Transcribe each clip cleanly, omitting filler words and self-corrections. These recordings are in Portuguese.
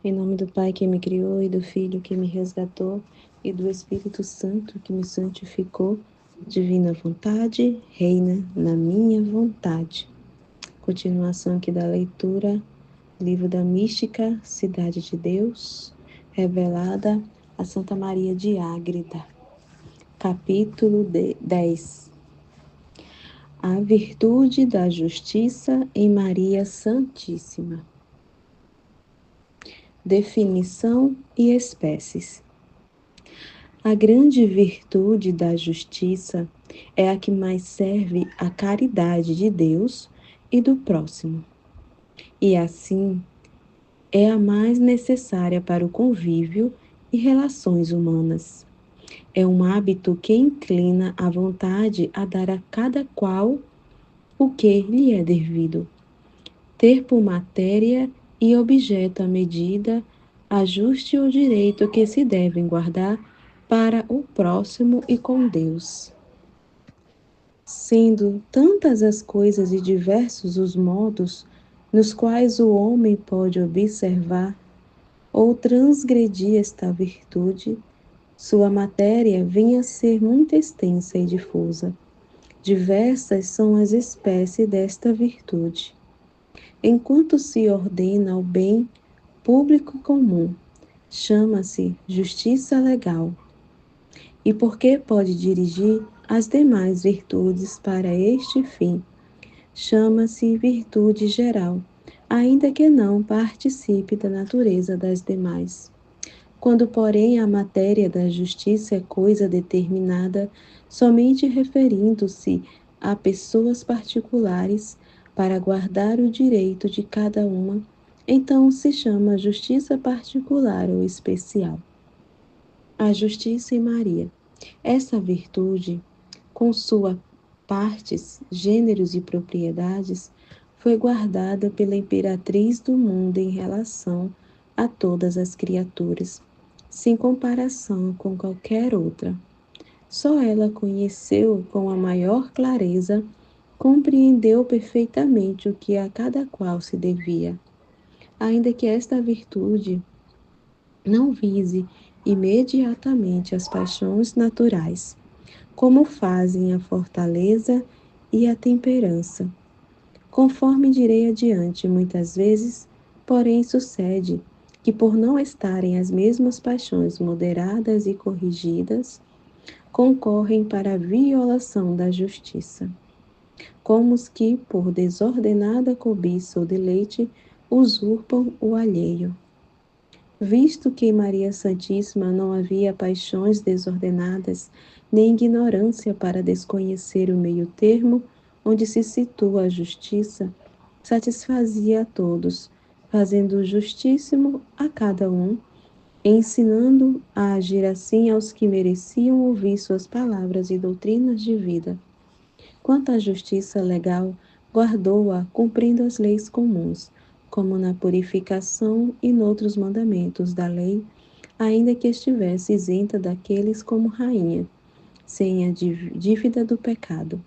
Em nome do Pai que me criou, e do Filho que me resgatou, e do Espírito Santo que me santificou, divina vontade, reina na minha vontade. Continuação aqui da leitura, livro da Mística, Cidade de Deus, revelada a Santa Maria de Ágreda. Capítulo 10. A virtude da justiça em Maria Santíssima. Definição e espécies. A grande virtude da justiça é a que mais serve à caridade de Deus e do próximo, e assim é a mais necessária para o convívio e relações humanas. É um hábito que inclina a vontade a dar a cada qual o que lhe é devido, ter por matéria e objeto a medida, ajuste ou direito que se devem guardar para o próximo e com Deus. Sendo tantas as coisas e diversos os modos nos quais o homem pode observar ou transgredir esta virtude, sua matéria vem a ser muito extensa e difusa. Diversas são as espécies desta virtude. Enquanto se ordena o bem público comum, chama-se justiça legal. E porque pode dirigir as demais virtudes para este fim, chama-se virtude geral, ainda que não participe da natureza das demais. Quando, porém, a matéria da justiça é coisa determinada, somente referindo-se a pessoas particulares, para guardar o direito de cada uma, então se chama justiça particular ou especial. A justiça em Maria. Essa virtude, com suas partes, gêneros e propriedades, foi guardada pela imperatriz do mundo em relação a todas as criaturas, sem comparação com qualquer outra. Só ela conheceu com a maior clareza, compreendeu perfeitamente o que a cada qual se devia. Ainda que esta virtude não vise imediatamente as paixões naturais, como fazem a fortaleza e a temperança. Conforme direi adiante, muitas vezes, porém, sucede que, por não estarem as mesmas paixões moderadas e corrigidas, concorrem para a violação da justiça, como os que, por desordenada cobiça ou deleite, usurpam o alheio. Visto que em Maria Santíssima não havia paixões desordenadas, nem ignorância para desconhecer o meio termo onde se situa a justiça, satisfazia a todos, fazendo o justíssimo a cada um, ensinando a agir assim aos que mereciam ouvir suas palavras e doutrinas de vida. Quanto à justiça legal, guardou-a cumprindo as leis comuns, como na purificação e noutros mandamentos da lei, ainda que estivesse isenta daqueles como rainha, sem a dívida do pecado.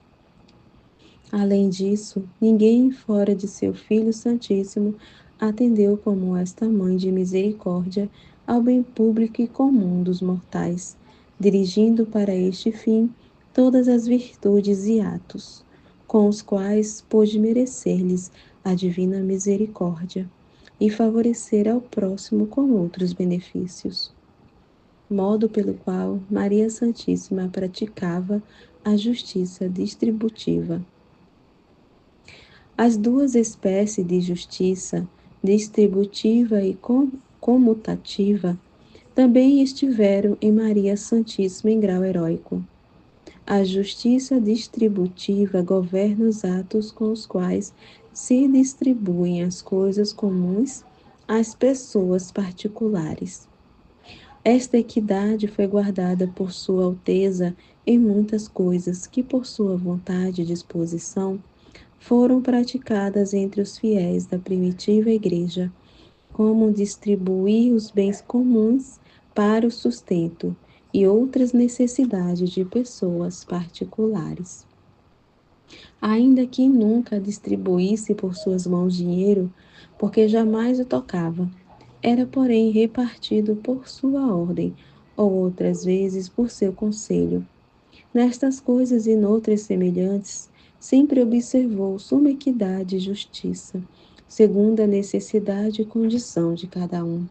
Além disso, ninguém fora de seu Filho Santíssimo atendeu como esta mãe de misericórdia ao bem público e comum dos mortais, dirigindo para este fim todas as virtudes e atos, com os quais pôde merecer-lhes a divina misericórdia e favorecer ao próximo com outros benefícios. Modo pelo qual Maria Santíssima praticava a justiça distributiva. As duas espécies de justiça, distributiva e comutativa, também estiveram em Maria Santíssima em grau heróico. A justiça distributiva governa os atos com os quais se distribuem as coisas comuns às pessoas particulares. Esta equidade foi guardada por Sua Alteza em muitas coisas que, por sua vontade e disposição, foram praticadas entre os fiéis da primitiva Igreja, como distribuir os bens comuns para o sustento e outras necessidades de pessoas particulares. Ainda que nunca distribuísse por suas mãos dinheiro, porque jamais o tocava, era, porém, repartido por sua ordem, ou outras vezes por seu conselho. Nestas coisas e noutras semelhantes, sempre observou suma equidade e justiça, segundo a necessidade e condição de cada um.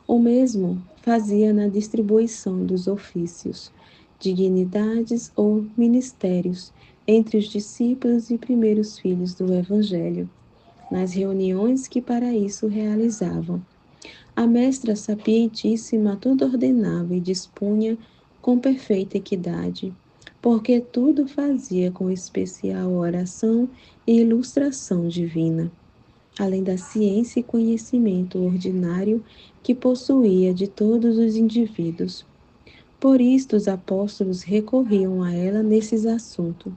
O mesmo fazia na distribuição dos ofícios, dignidades ou ministérios entre os discípulos e primeiros filhos do Evangelho, nas reuniões que para isso realizavam. A mestra sapientíssima tudo ordenava e dispunha com perfeita equidade, porque tudo fazia com especial oração e ilustração divina, além da ciência e conhecimento ordinário que possuía de todos os indivíduos. Por isto os apóstolos recorriam a ela nesses assuntos.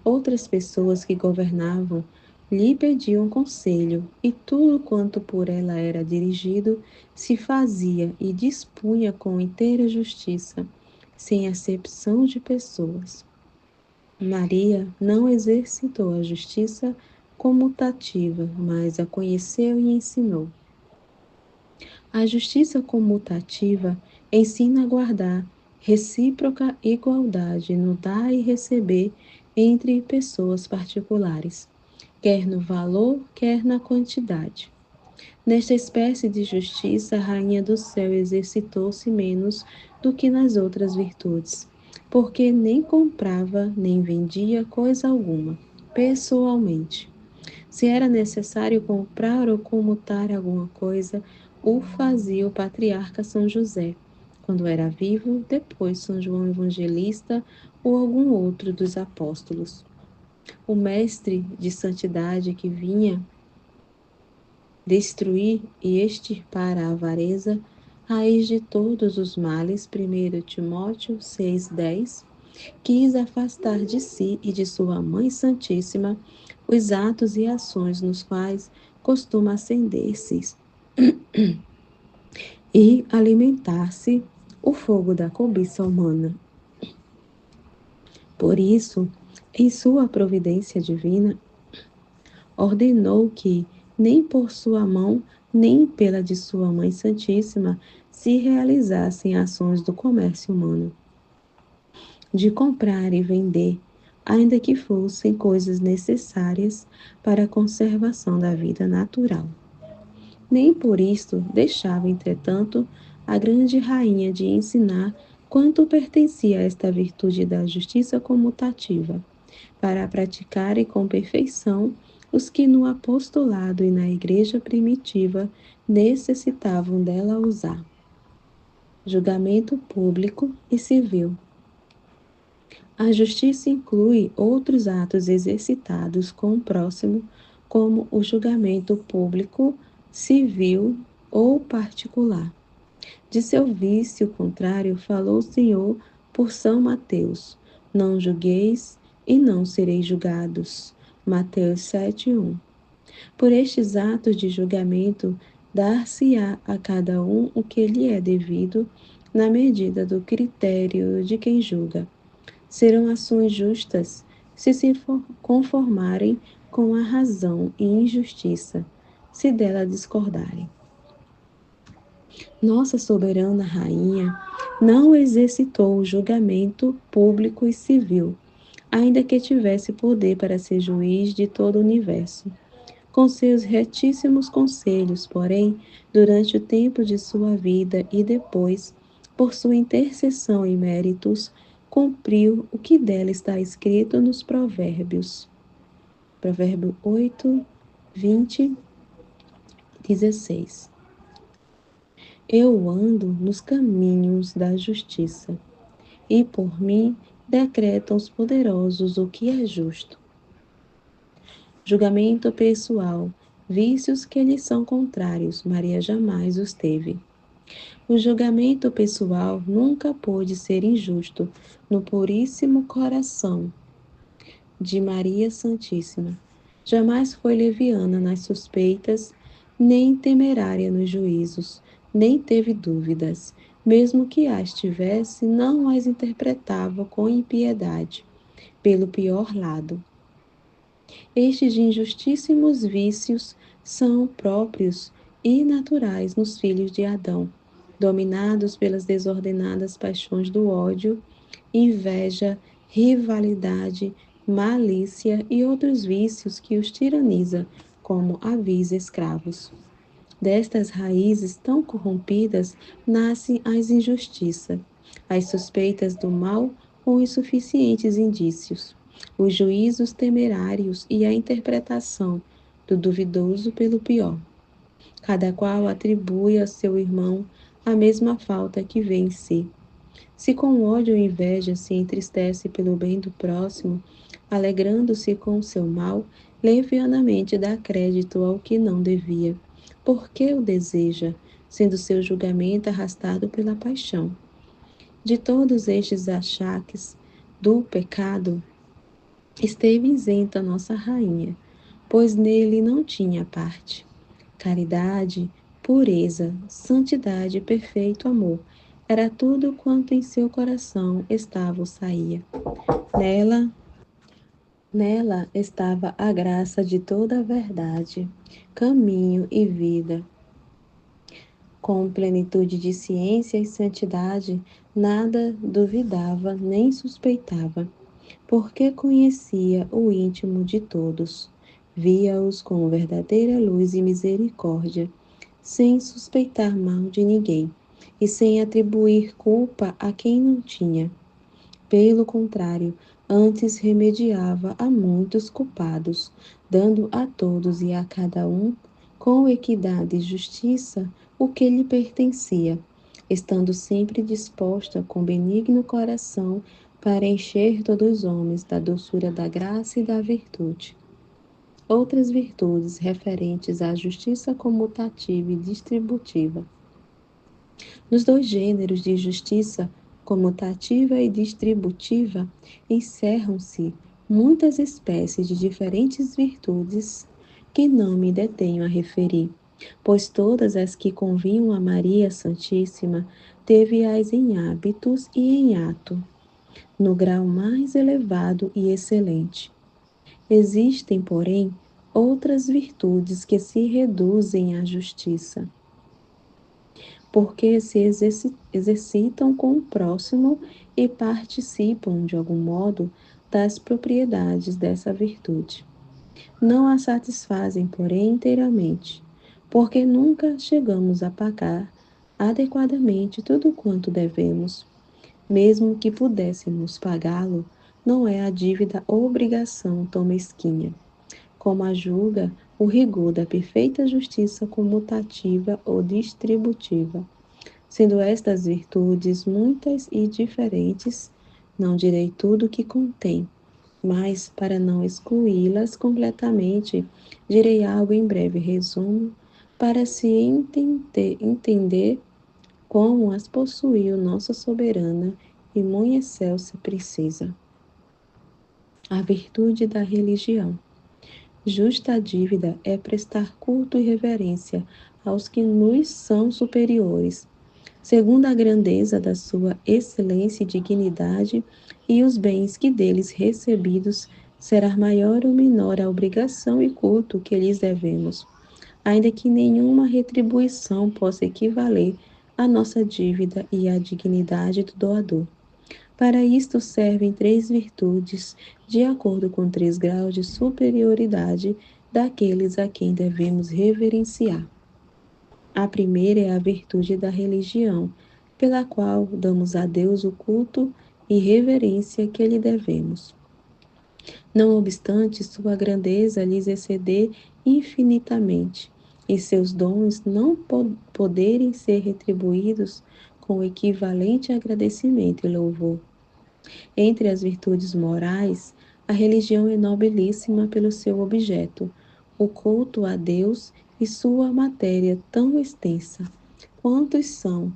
Outras pessoas que governavam lhe pediam conselho, e tudo quanto por ela era dirigido se fazia e dispunha com inteira justiça, sem acepção de pessoas. Maria não exercitou a justiça comutativa, mas a conheceu e ensinou. A justiça comutativa ensina a guardar recíproca igualdade no dar e receber entre pessoas particulares, quer no valor, quer na quantidade. Nesta espécie de justiça, a Rainha do Céu exercitou-se menos do que nas outras virtudes, porque nem comprava nem vendia coisa alguma, pessoalmente. Se era necessário comprar ou comutar alguma coisa, o fazia o patriarca São José, quando era vivo, depois São João Evangelista ou algum outro dos apóstolos. O mestre de santidade que vinha destruir e extirpar a avareza, raiz de todos os males, 1 Timóteo 6,10, quis afastar de si e de sua Mãe Santíssima os atos e ações nos quais costuma acender-se e alimentar-se o fogo da cobiça humana. Por isso, em sua providência divina, ordenou que, nem por sua mão, nem pela de sua Mãe Santíssima, se realizassem ações do comércio humano, de comprar e vender, ainda que fossem coisas necessárias para a conservação da vida natural. Nem por isto deixava, entretanto, a grande rainha de ensinar quanto pertencia a esta virtude da justiça comutativa, para praticarem com perfeição os que no apostolado e na igreja primitiva necessitavam dela usar. Julgamento público e civil. A justiça inclui outros atos exercitados com o próximo, como o julgamento público, civil ou particular. De seu vício contrário, falou o Senhor por São Mateus: não julgueis e não sereis julgados. Mateus 7:1. Por estes atos de julgamento, dar-se-á a cada um o que lhe é devido, na medida do critério de quem julga. Serão ações justas se conformarem com a razão e injustiça, se dela discordarem. Nossa soberana rainha não exercitou o julgamento público e civil, ainda que tivesse poder para ser juiz de todo o universo. Com seus retíssimos conselhos, porém, durante o tempo de sua vida e depois, por sua intercessão e méritos, cumpriu o que dela está escrito nos Provérbios. Provérbio 8, 20, 16. Eu ando nos caminhos da justiça, e por mim decretam os poderosos o que é justo. Julgamento pessoal, vícios que lhe são contrários, Maria jamais os teve. O julgamento pessoal nunca pôde ser injusto no puríssimo coração de Maria Santíssima. Jamais foi leviana nas suspeitas, nem temerária nos juízos, nem teve dúvidas. Mesmo que as tivesse, não as interpretava com impiedade, pelo pior lado. Estes injustíssimos vícios são próprios e naturais nos filhos de Adão, dominados pelas desordenadas paixões do ódio, inveja, rivalidade, malícia e outros vícios que os tiraniza como avis escravos. Destas raízes tão corrompidas nascem as injustiças, as suspeitas do mal com insuficientes indícios, os juízos temerários e a interpretação do duvidoso pelo pior. Cada qual atribui a seu irmão a mesma falta que vê em si. Se com ódio ou inveja se entristece pelo bem do próximo, alegrando-se com o seu mal, levianamente dá crédito ao que não devia, porque o deseja, sendo seu julgamento arrastado pela paixão. De todos estes achaques do pecado, esteve isenta nossa rainha, pois nele não tinha parte. Caridade, pureza, santidade e perfeito amor era tudo quanto em seu coração estava ou saía. Nela, nela estava a graça de toda a verdade, caminho e vida. Com plenitude de ciência e santidade, nada duvidava nem suspeitava, porque conhecia o íntimo de todos. Via-os com verdadeira luz e misericórdia, sem suspeitar mal de ninguém e sem atribuir culpa a quem não tinha. Pelo contrário, antes remediava a muitos culpados, dando a todos e a cada um, com equidade e justiça, o que lhe pertencia, estando sempre disposta com benigno coração para encher todos os homens da doçura da graça e da virtude. Outras virtudes referentes à justiça comutativa e distributiva. Nos dois gêneros de justiça, comutativa e distributiva, encerram-se muitas espécies de diferentes virtudes que não me detenho a referir, pois todas as que convinham a Maria Santíssima teve-as em hábitos e em ato, no grau mais elevado e excelente. Existem, porém, outras virtudes que se reduzem à justiça, porque se exercitam com o próximo e participam, de algum modo, das propriedades dessa virtude. Não a satisfazem, porém, inteiramente, porque nunca chegamos a pagar adequadamente tudo quanto devemos. Mesmo que pudéssemos pagá-lo, não é a dívida obrigação tão mesquinha, como a julga o rigor da perfeita justiça comutativa ou distributiva. Sendo estas virtudes muitas e diferentes, não direi tudo o que contém, mas, para não excluí-las completamente, direi algo em breve resumo, para se entender como as possuiu nossa soberana e muito excelsa princesa. A virtude da religião. Justa dívida é prestar culto e reverência aos que nos são superiores, segundo a grandeza da sua excelência e dignidade, e os bens que deles recebidos será maior ou menor a obrigação e culto que lhes devemos, ainda que nenhuma retribuição possa equivaler à nossa dívida e à dignidade do doador. Para isto servem três virtudes, de acordo com 3 graus de superioridade daqueles a quem devemos reverenciar. A primeira é a virtude da religião, pela qual damos a Deus o culto e reverência que lhe devemos. Não obstante sua grandeza lhes exceder infinitamente, e seus dons não poderem ser retribuídos com equivalente agradecimento e louvor. Entre as virtudes morais, a religião é nobilíssima pelo seu objeto, o culto a Deus e sua matéria tão extensa. Quantos são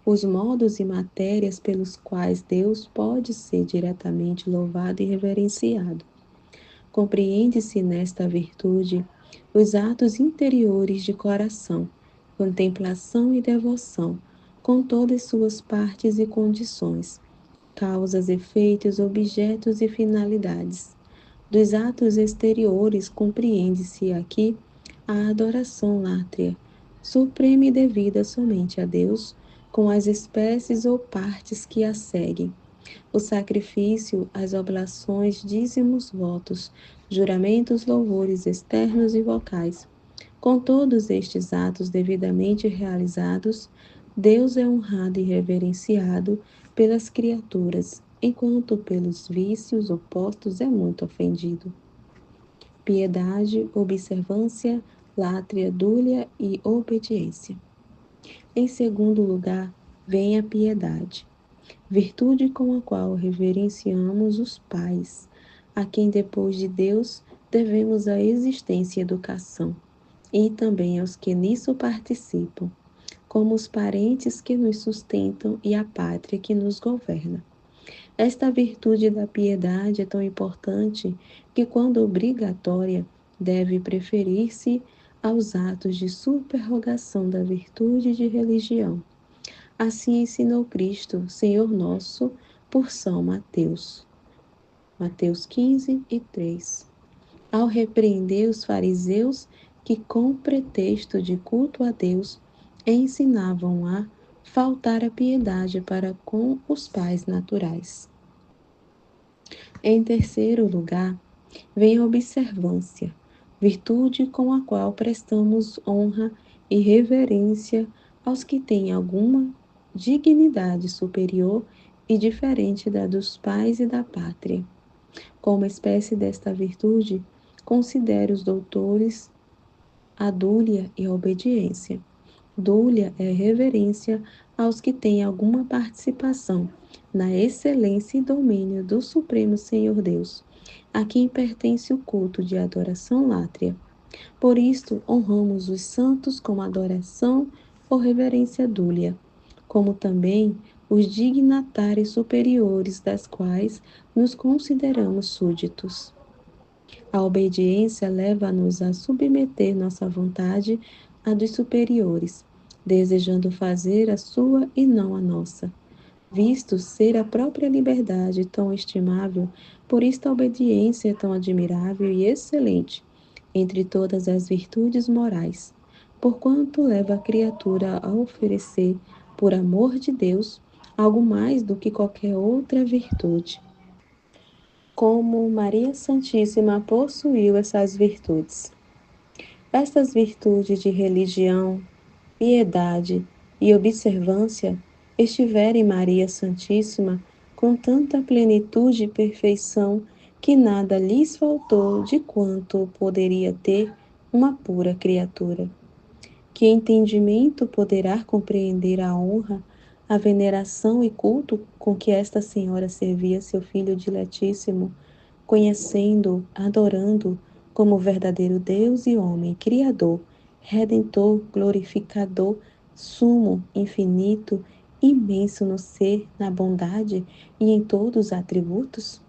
os modos e matérias pelos quais Deus pode ser diretamente louvado e reverenciado? Compreende-se nesta virtude os atos interiores de coração, contemplação e devoção, com todas suas partes e condições, causas, efeitos, objetos e finalidades. Dos atos exteriores compreende-se aqui a adoração látria, suprema e devida somente a Deus, com as espécies ou partes que a seguem: o sacrifício, as oblações, dízimos, votos, juramentos, louvores externos e vocais. Com todos estes atos devidamente realizados, Deus é honrado e reverenciado pelas criaturas, enquanto pelos vícios opostos é muito ofendido. Piedade, observância, látria, dúlia e obediência. Em segundo lugar, vem a piedade, virtude com a qual reverenciamos os pais, a quem depois de Deus devemos a existência e educação, e também aos que nisso participam, como os parentes que nos sustentam e a pátria que nos governa. Esta virtude da piedade é tão importante que, quando obrigatória, deve preferir-se aos atos de superrogação da virtude de religião. Assim ensinou Cristo, Senhor nosso, por São Mateus. Mateus 15:3. Ao repreender os fariseus que, com pretexto de culto a Deus, ensinavam a faltar a piedade para com os pais naturais. Em terceiro lugar, vem a observância, virtude com a qual prestamos honra e reverência aos que têm alguma dignidade superior e diferente da dos pais e da pátria. Como espécie desta virtude, considere os doutores a dúlia e a obediência. Dúlia é reverência aos que têm alguma participação na excelência e domínio do Supremo Senhor Deus, a quem pertence o culto de adoração látria. Por isto, honramos os santos com adoração ou reverência dúlia, como também os dignatários superiores das quais nos consideramos súditos. A obediência leva-nos a submeter nossa vontade à dos superiores, desejando fazer a sua e não a nossa. Visto ser a própria liberdade tão estimável, por isto a obediência é tão admirável e excelente entre todas as virtudes morais, porquanto leva a criatura a oferecer, por amor de Deus, algo mais do que qualquer outra virtude. Como Maria Santíssima possuiu essas virtudes. Estas virtudes de religião, piedade e observância estiveram em Maria Santíssima com tanta plenitude e perfeição que nada lhes faltou de quanto poderia ter uma pura criatura. Que entendimento poderá compreender a honra, a veneração e culto com que esta senhora servia seu filho diletíssimo, conhecendo, adorando como verdadeiro Deus e homem, Criador, Redentor, glorificador, sumo, infinito, imenso no ser, na bondade e em todos os atributos?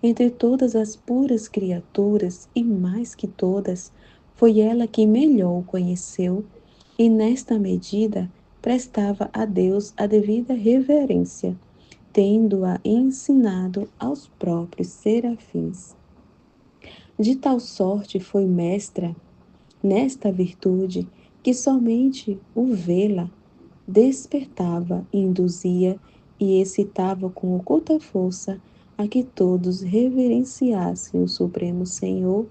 Entre todas as puras criaturas, e mais que todas, foi ela quem melhor o conheceu, e nesta medida prestava a Deus a devida reverência, tendo-a ensinado aos próprios serafins. De tal sorte foi mestra nesta virtude que somente o vê-la despertava, induzia e excitava com oculta força a que todos reverenciassem o Supremo Senhor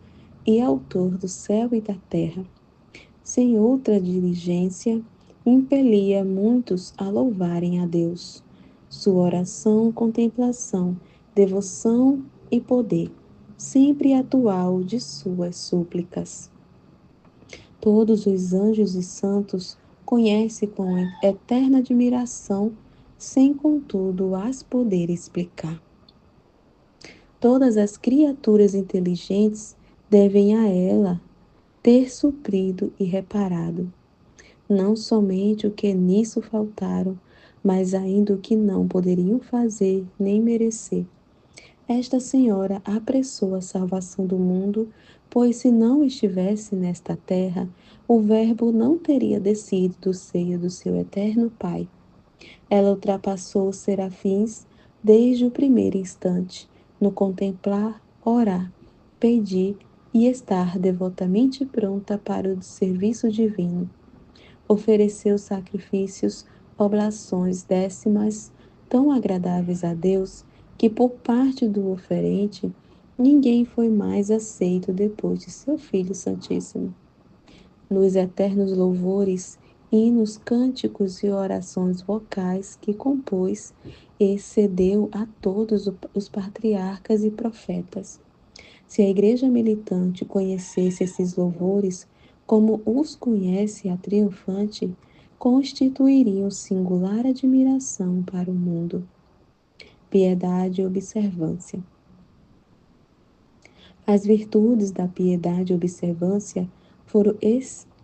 e Autor do céu e da terra. Sem outra diligência, impelia muitos a louvarem a Deus. Sua oração, contemplação, devoção e poder, sempre atual de suas súplicas. Todos os anjos e santos conhece com eterna admiração, sem contudo as poder explicar. Todas as criaturas inteligentes devem a ela ter suprido e reparado, não somente o que nisso faltaram, mas ainda o que não poderiam fazer nem merecer. Esta senhora apressou a salvação do mundo, pois se não estivesse nesta terra, o Verbo não teria descido do seio do seu eterno Pai. Ela ultrapassou os serafins desde o primeiro instante, no contemplar, orar, pedir e estar devotamente pronta para o serviço divino. ofereceu sacrifícios, oblações décimas tão agradáveis a Deus que, por parte do oferente, ninguém foi mais aceito depois de seu Filho Santíssimo. Nos eternos louvores, hinos, cânticos e orações vocais que compôs, excedeu a todos os patriarcas e profetas. Se a Igreja militante conhecesse esses louvores como os conhece a triunfante, constituiriam singular admiração para o mundo. Piedade e observância. As virtudes da piedade e observância foram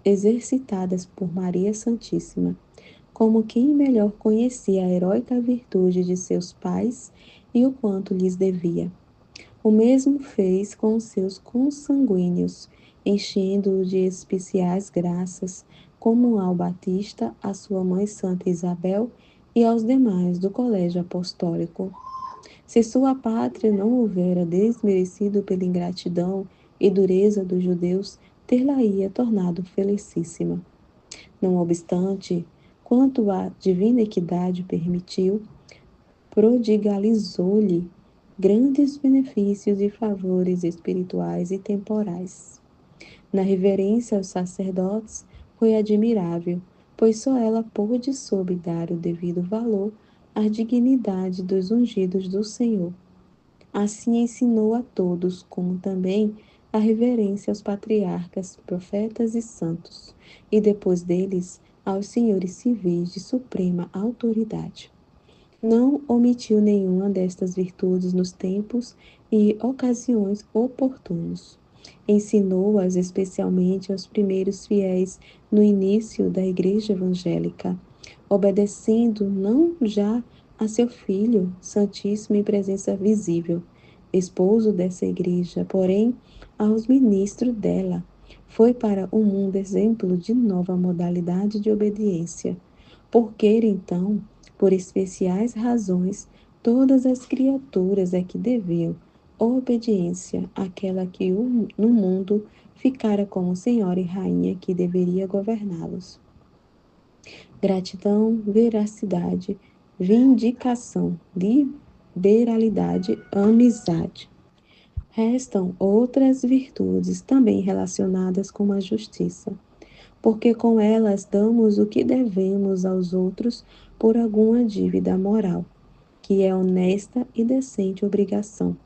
exercitadas por Maria Santíssima, como quem melhor conhecia a heróica virtude de seus pais e o quanto lhes devia. O mesmo fez com os seus consanguíneos, enchendo-o de especiais graças, como ao Batista, à sua mãe Santa Isabel e aos demais do colégio apostólico. Se sua pátria não houvera desmerecido pela ingratidão e dureza dos judeus, ter-la-ia tornado felicíssima. Não obstante, quanto a divina equidade permitiu, prodigalizou-lhe grandes benefícios e favores espirituais e temporais. Na reverência aos sacerdotes, foi admirável, pois só ela pôde soube dar o devido valor à dignidade dos ungidos do Senhor. Assim ensinou a todos, como também a reverência aos patriarcas, profetas e santos, e depois deles aos senhores civis de suprema autoridade. Não omitiu nenhuma destas virtudes nos tempos e ocasiões oportunos. Ensinou-as especialmente aos primeiros fiéis no início da Igreja Evangélica, obedecendo não já a seu Filho, Santíssimo em presença visível, esposo dessa Igreja, porém aos ministros dela. Foi para o mundo exemplo de nova modalidade de obediência. Porque, então, por especiais razões, todas as criaturas é que deviam obediência àquela que no mundo ficara como senhora e rainha que deveria governá-los. Gratidão, veracidade, vindicação, liberalidade, amizade. Restam outras virtudes também relacionadas com a justiça, porque com elas damos o que devemos aos outros por alguma dívida moral, que é honesta e decente obrigação.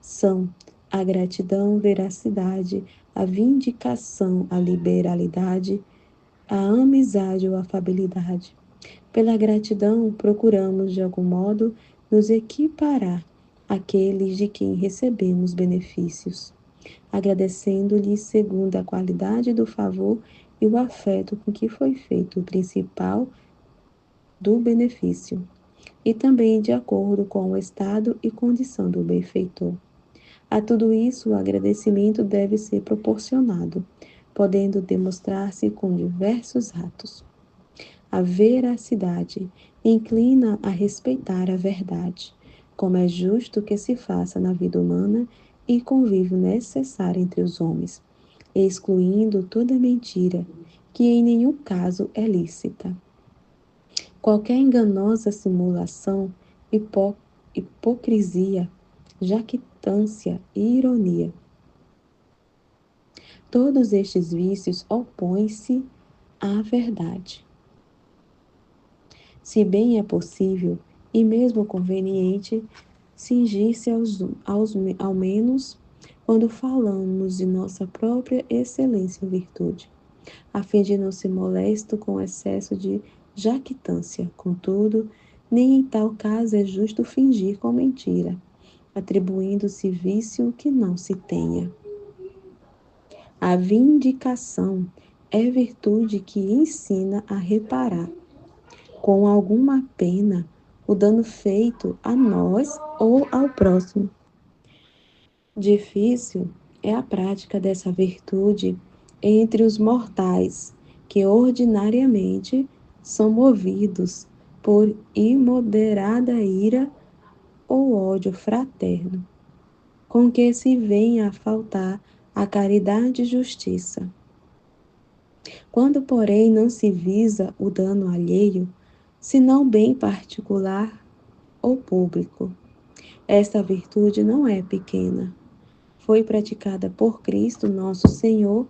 São a gratidão, veracidade, a vindicação, a liberalidade, a amizade ou afabilidade. Pela gratidão, procuramos, de algum modo, nos equiparar àqueles de quem recebemos benefícios, agradecendo-lhes segundo a qualidade do favor e o afeto com que foi feito o principal do benefício, e também de acordo com o estado e condição do benfeitor. A tudo isso, o agradecimento deve ser proporcionado, podendo demonstrar-se com diversos atos. A veracidade inclina a respeitar a verdade, como é justo que se faça na vida humana e convívio necessário entre os homens, excluindo toda mentira, que em nenhum caso é lícita. Qualquer enganosa simulação, hipocrisia, jactância e ironia. Todos estes vícios opõem-se à verdade. Se bem é possível, e mesmo conveniente, cingir-se ao menos quando falamos de nossa própria excelência e virtude, a fim de não ser molesto com excesso de jactância. Contudo, nem em tal caso é justo fingir com mentira, atribuindo-se vício que não se tenha. A vindicação é virtude que ensina a reparar, com alguma pena, o dano feito a nós ou ao próximo. Difícil é a prática dessa virtude entre os mortais, que ordinariamente são movidos por imoderada ira ou ódio fraterno, com que se vem a faltar a caridade e justiça. Quando, porém, não se visa o dano alheio, senão bem particular ou público, esta virtude não é pequena. Foi praticada por Cristo nosso Senhor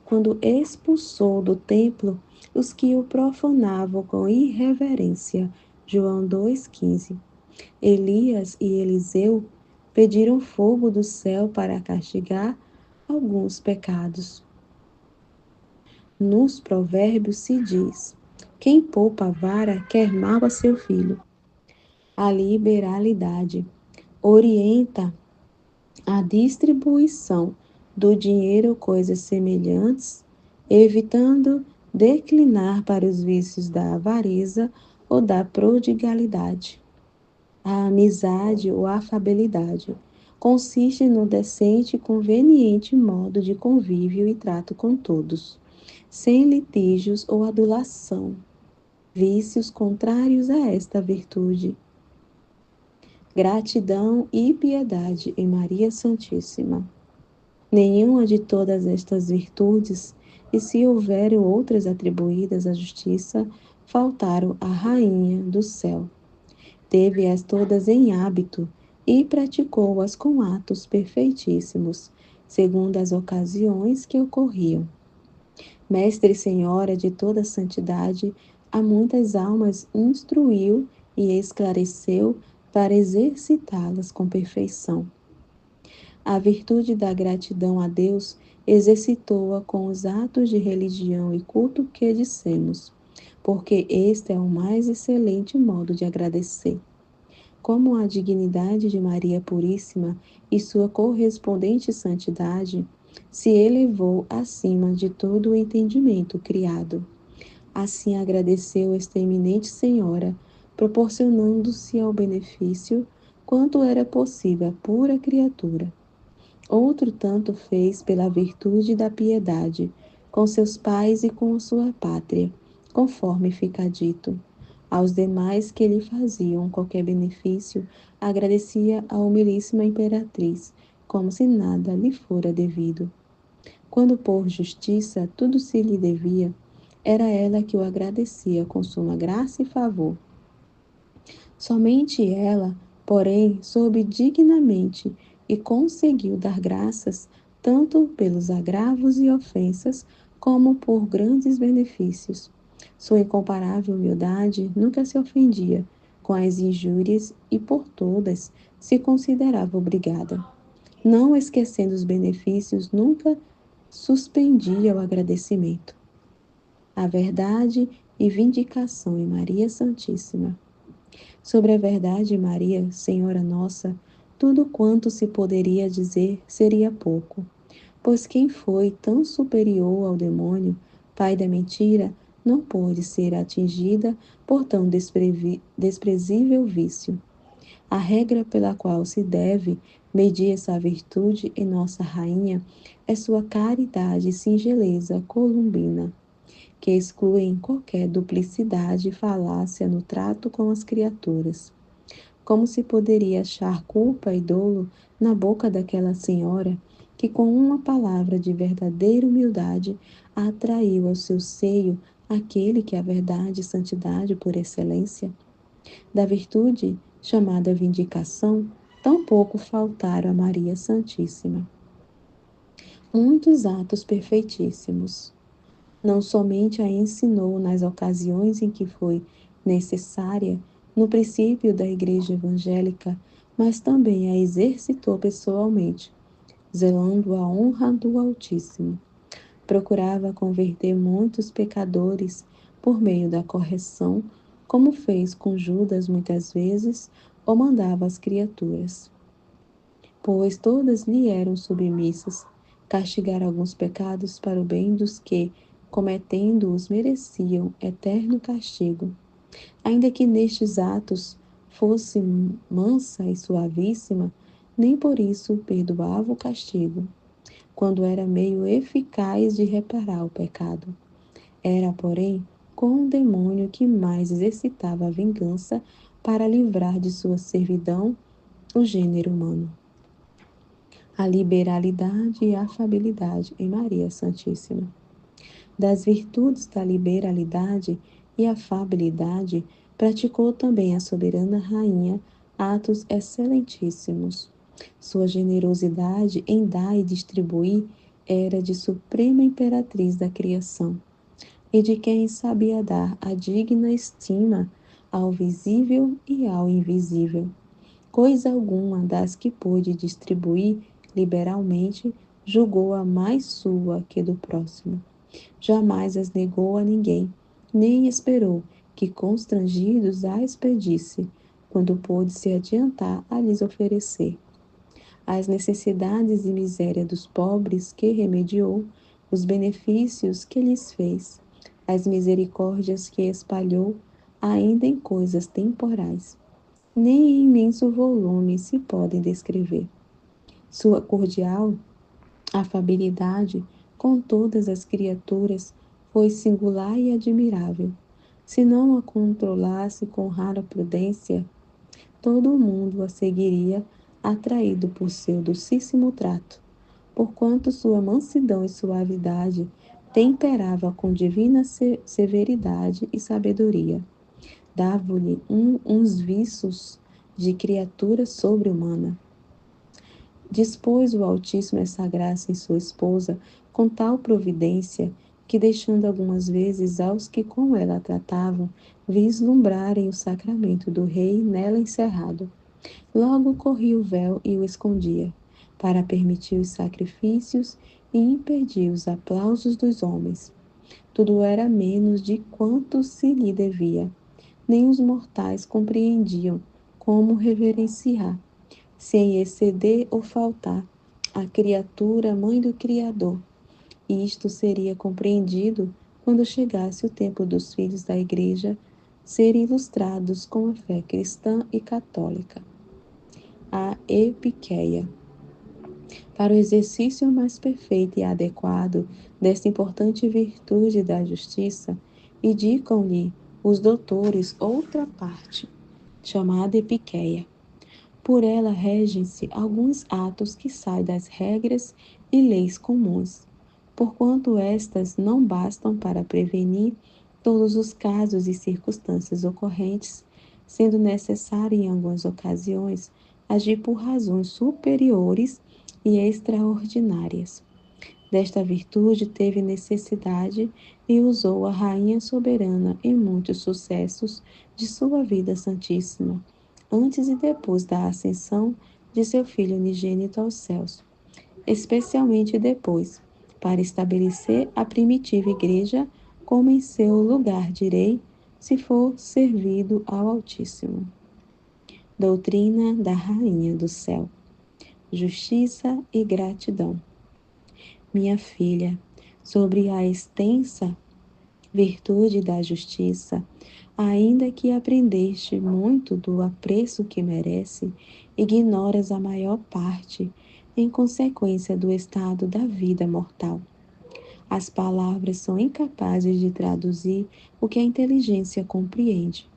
quando expulsou do templo os que o profanavam com irreverência. João 2,15. Elias e Eliseu pediram fogo do céu para castigar alguns pecados. Nos provérbios se diz: quem poupa a vara quer mal a seu filho. A liberalidade orienta a distribuição do dinheiro ou coisas semelhantes, evitando declinar para os vícios da avareza ou da prodigalidade. A amizade ou afabilidade consiste no decente e conveniente modo de convívio e trato com todos, sem litígios ou adulação, vícios contrários a esta virtude. Gratidão e piedade em Maria Santíssima. Nenhuma de todas estas virtudes, e se houver outras atribuídas à justiça, faltaram à Rainha do céu. Teve-as todas em hábito e praticou-as com atos perfeitíssimos, segundo as ocasiões que ocorriam. Mestre e Senhora de toda santidade, a muitas almas instruiu e esclareceu para exercitá-las com perfeição. A virtude da gratidão a Deus exercitou-a com os atos de religião e culto que dissemos, porque este é o mais excelente modo de agradecer. Como a dignidade de Maria Puríssima e sua correspondente santidade se elevou acima de todo o entendimento criado. Assim agradeceu esta eminente Senhora, proporcionando-se ao benefício quanto era possível à pura criatura. Outro tanto fez pela virtude da piedade, com seus pais e com sua pátria, conforme fica dito. Aos demais que lhe faziam qualquer benefício, agradecia a humilíssima imperatriz, como se nada lhe fora devido. Quando por justiça tudo se lhe devia, era ela que o agradecia com suma graça e favor. Somente ela, porém, soube dignamente e conseguiu dar graças tanto pelos agravos e ofensas como por grandes benefícios. Sua incomparável humildade nunca se ofendia com as injúrias e por todas se considerava obrigada. Não esquecendo os benefícios, nunca suspendia o agradecimento. A verdade e vindicação em Maria Santíssima. Sobre a verdade, Maria, Senhora nossa, tudo quanto se poderia dizer seria pouco, pois quem foi tão superior ao demônio, pai da mentira, não pôde ser atingida por tão desprezível vício. A regra pela qual se deve medir essa virtude em nossa rainha é sua caridade e singeleza columbina, que excluem qualquer duplicidade e falácia no trato com as criaturas. Como se poderia achar culpa e dolo na boca daquela senhora que, com uma palavra de verdadeira humildade, atraiu ao seu seio aquele que é a verdade e santidade por excelência? Da virtude chamada vindicação, tampouco faltaram a Maria Santíssima. Muitos atos perfeitíssimos. Não somente a ensinou nas ocasiões em que foi necessária, no princípio da Igreja Evangélica, mas também a exercitou pessoalmente, zelando a honra do Altíssimo. Procurava converter muitos pecadores por meio da correção, como fez com Judas muitas vezes, ou mandava às criaturas. Pois todas lhe eram submissas, castigar alguns pecados para o bem dos que, cometendo-os, mereciam eterno castigo. Ainda que nestes atos fosse mansa e suavíssima, nem por isso perdoava o castigo, quando era meio eficaz de reparar o pecado. Era, porém, com o demônio que mais exercitava a vingança para livrar de sua servidão o gênero humano. A liberalidade e a afabilidade em Maria Santíssima. Das virtudes da liberalidade e afabilidade, praticou também a soberana rainha atos excelentíssimos. Sua generosidade em dar e distribuir era de suprema imperatriz da criação, e de quem sabia dar a digna estima ao visível e ao invisível. Coisa alguma das que pôde distribuir liberalmente julgou a mais sua que do próximo. Jamais as negou a ninguém, nem esperou que constrangidos a expedisse, quando pôde se adiantar a lhes oferecer. As necessidades e miséria dos pobres que remediou, os benefícios que lhes fez, as misericórdias que espalhou, ainda em coisas temporais, nem em imenso volume se podem descrever. Sua cordial afabilidade com todas as criaturas foi singular e admirável. Se não a controlasse com rara prudência, todo o mundo a seguiria, atraído por seu docíssimo trato, porquanto sua mansidão e suavidade temperava com divina severidade e sabedoria. Dava-lhe uns viços de criatura sobre-humana. Dispôs o Altíssimo essa graça em sua esposa com tal providência que, deixando algumas vezes aos que com ela tratavam vislumbrarem o sacramento do rei nela encerrado, logo corria o véu e o escondia, para permitir os sacrifícios e impedir os aplausos dos homens. Tudo era menos de quanto se lhe devia. Nem os mortais compreendiam como reverenciar, sem exceder ou faltar, a criatura mãe do Criador. E isto seria compreendido quando chegasse o tempo dos filhos da Igreja serem ilustrados com a fé cristã e católica. A Epiqueia. Para o exercício mais perfeito e adequado desta importante virtude da justiça, indicam-lhe os doutores outra parte, chamada Epiqueia. Por ela regem-se alguns atos que saem das regras e leis comuns, porquanto estas não bastam para prevenir todos os casos e circunstâncias ocorrentes, sendo necessário em algumas ocasiões agir por razões superiores e extraordinárias. Desta virtude teve necessidade e usou a Rainha Soberana em muitos sucessos de sua vida santíssima, antes e depois da ascensão de seu Filho unigênito aos céus, especialmente depois, para estabelecer a primitiva Igreja como em seu lugar direi, se for servido ao Altíssimo. Doutrina da Rainha do Céu. Justiça e gratidão. Minha filha, sobre a extensa virtude da justiça, ainda que aprendeste muito do apreço que merece, ignoras a maior parte, em consequência do estado da vida mortal. As palavras são incapazes de traduzir o que a inteligência compreende.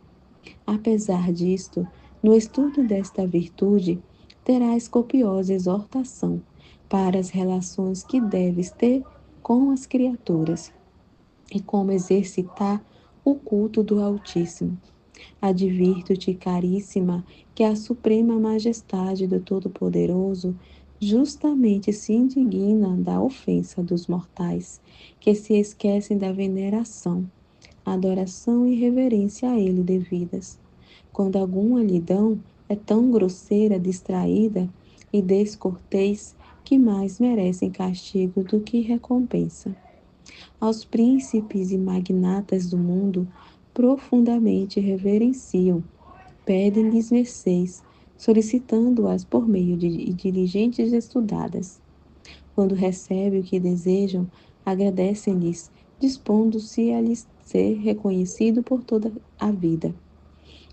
Apesar disto, no estudo desta virtude, terás copiosa exortação para as relações que deves ter com as criaturas e como exercitar o culto do Altíssimo. Advirto-te, caríssima, que a suprema majestade do Todo-Poderoso justamente se indigna da ofensa dos mortais, que se esquecem da veneração, adoração e reverência a ele devidas. Quando alguma lhe dão, é tão grosseira, distraída e descortês que mais merecem castigo do que recompensa. Aos príncipes e magnatas do mundo profundamente reverenciam, pedem-lhes mercês, solicitando-as por meio de diligentes estudadas. Quando recebem o que desejam, agradecem-lhes, dispondo-se a lhes ser reconhecido por toda a vida.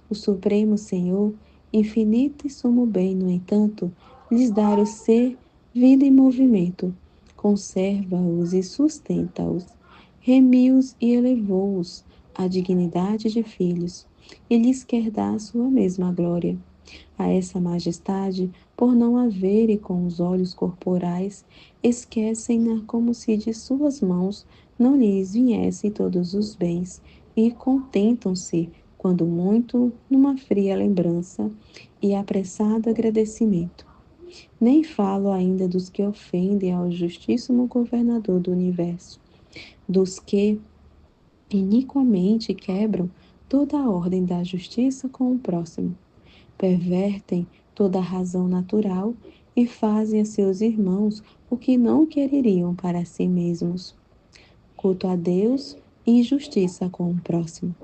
O Supremo Senhor, infinito e sumo bem, no entanto, lhes dá o ser, vida e movimento, conserva-os e sustenta-os, remiu-os e elevou-os à dignidade de filhos, e lhes quer dar a sua mesma glória. A essa majestade, por não a verem com os olhos corporais, esquecem-na como se de suas mãos não lhes viessem todos os bens, e contentam-se, quando muito, numa fria lembrança e apressado agradecimento. Nem falo ainda dos que ofendem ao justíssimo governador do universo, dos que iniquamente quebram toda a ordem da justiça com o próximo, pervertem toda a razão natural e fazem a seus irmãos o que não quereriam para si mesmos. Culto a Deus e justiça com o próximo.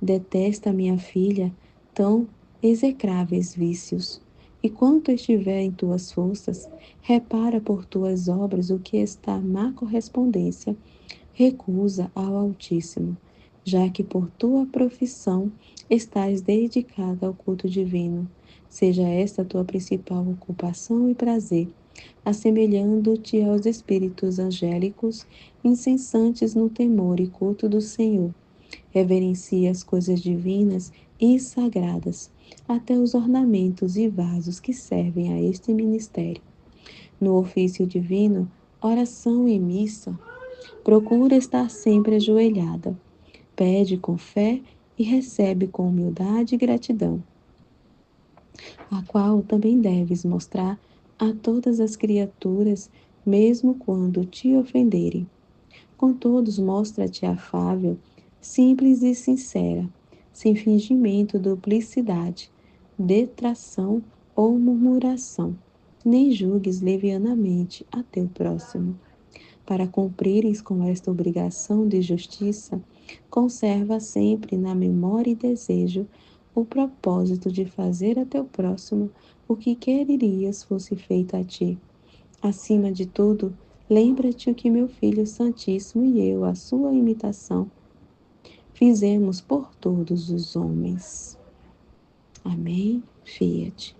Detesta, minha filha, tão execráveis vícios. E quanto estiver em tuas forças, repara por tuas obras o que está má correspondência, recusa ao Altíssimo, já que por tua profissão estás dedicada ao culto divino. Seja esta a tua principal ocupação e prazer, assemelhando-te aos espíritos angélicos, incessantes no temor e culto do Senhor. Reverencia as coisas divinas e sagradas, até os ornamentos e vasos que servem a este ministério. No ofício divino, oração e missa, procura estar sempre ajoelhada. Pede com fé e recebe com humildade e gratidão, a qual também deves mostrar a todas as criaturas, mesmo quando te ofenderem. Com todos, mostra-te afável, simples e sincera, sem fingimento, duplicidade, detração ou murmuração. Nem julgues levianamente a teu próximo. Para cumprires com esta obrigação de justiça, conserva sempre na memória e desejo o propósito de fazer a teu próximo o que quererias fosse feito a ti. Acima de tudo, lembra-te o que meu Filho Santíssimo e eu, a sua imitação, fizemos por todos os homens. Amém. Fiat.